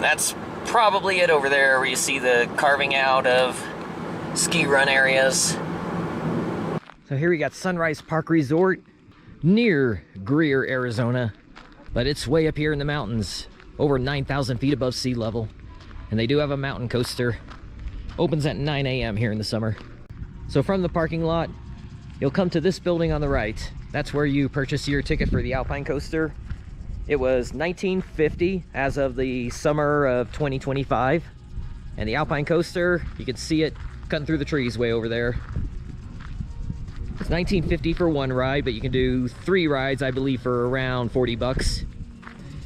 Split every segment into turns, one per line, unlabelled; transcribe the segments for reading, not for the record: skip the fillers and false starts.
That's probably it over there where you see the carving out of ski run areas. So here we got Sunrise Park Resort near Greer, Arizona, but it's way up here in the mountains, over 9,000 feet above sea level. And they do have a mountain coaster. Opens at 9 a.m. here in the summer. So from the parking lot, you'll come to this building on the right. That's where you purchase your ticket for the Alpine coaster. It was $19.50 as of the summer of 2025. And the Alpine coaster, you can see it cutting through the trees way over there. It's $19.50 for one ride, but you can do 3 rides, I believe, for around 40 bucks.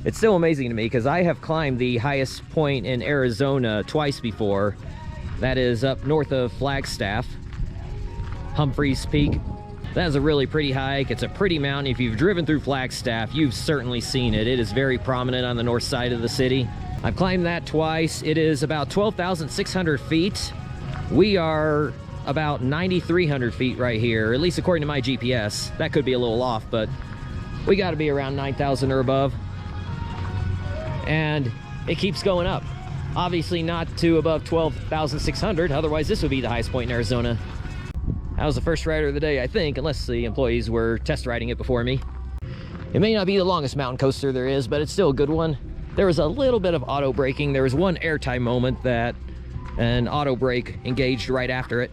It's still amazing to me because I have climbed the highest point in Arizona twice before. That is up north of Flagstaff, Humphreys Peak. That is a really pretty hike. It's a pretty mountain. If you've driven through Flagstaff, you've certainly seen it. It is very prominent on the north side of the city. I've climbed that twice. It is about 12,600 feet. We are about 9,300 feet right here, at least according to my GPS. That could be a little off, but we got to be around 9,000 or above. And it keeps going up. Obviously not to above 12,600, otherwise this would be the highest point in Arizona. I was the first rider of the day, I think, unless the employees were test riding it before me. It may not be the longest mountain coaster there is, but it's still a good one. There was a little bit of auto braking. There was one airtime moment that an auto brake engaged right after it.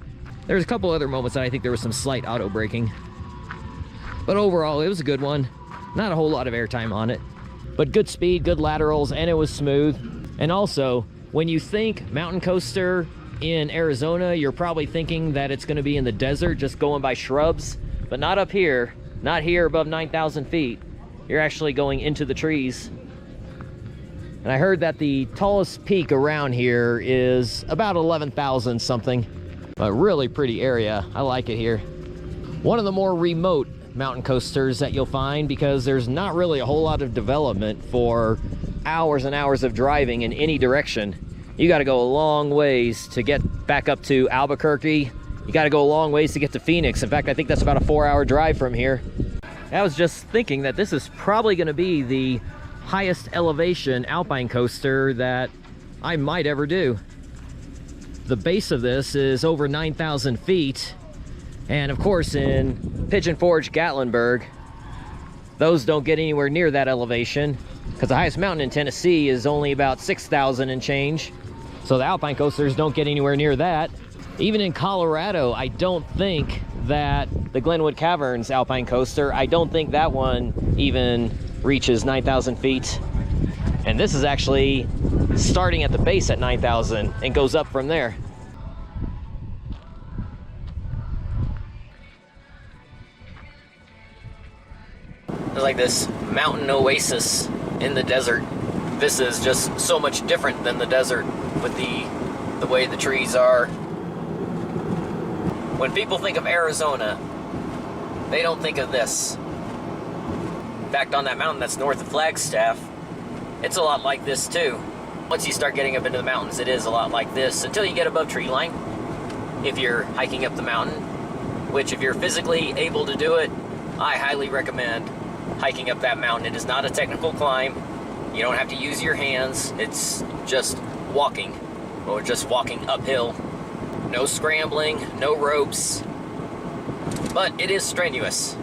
There was a couple other moments that I think there was some slight auto braking. But overall, it was a good one. Not a whole lot of airtime on it, but good speed, good laterals, and it was smooth. And also, when you think mountain coaster in Arizona, you're probably thinking that it's going to be in the desert, just going by shrubs, but not up here, not here above 9,000 feet. You're actually going into the trees. And I heard that the tallest peak around here is about 11,000 something. A really pretty area. I like it here. One of the more remote mountain coasters that you'll find because there's not really a whole lot of development for hours and hours of driving in any direction. You got to go a long ways to get back up to Albuquerque. You got to go a long ways to get to Phoenix. In fact, I think that's about a 4-hour drive from here. I was just thinking that this is probably going to be the highest elevation Alpine coaster that I might ever do. The base of this is over 9,000 feet. And of course in Pigeon Forge, Gatlinburg, those don't get anywhere near that elevation because the highest mountain in Tennessee is only about 6,000 and change. So the Alpine coasters don't get anywhere near that. Even in Colorado, I don't think that the Glenwood Caverns Alpine coaster, I don't think that one even reaches 9,000 feet. And this is actually starting at the base at 9,000 and goes up from there. There's like this mountain oasis in the desert. This is just so much different than the desert with the way the trees are. When people think of Arizona, they don't think of this. In fact, on that mountain that's north of Flagstaff, it's a lot like this too. Once you start getting up into the mountains, it is a lot like this until you get above tree line. If you're hiking up the mountain, which if you're physically able to do it, I highly recommend hiking up that mountain. It is not a technical climb. You don't have to use your hands. It's just walking, or just walking uphill. No scrambling, no ropes, but it is strenuous.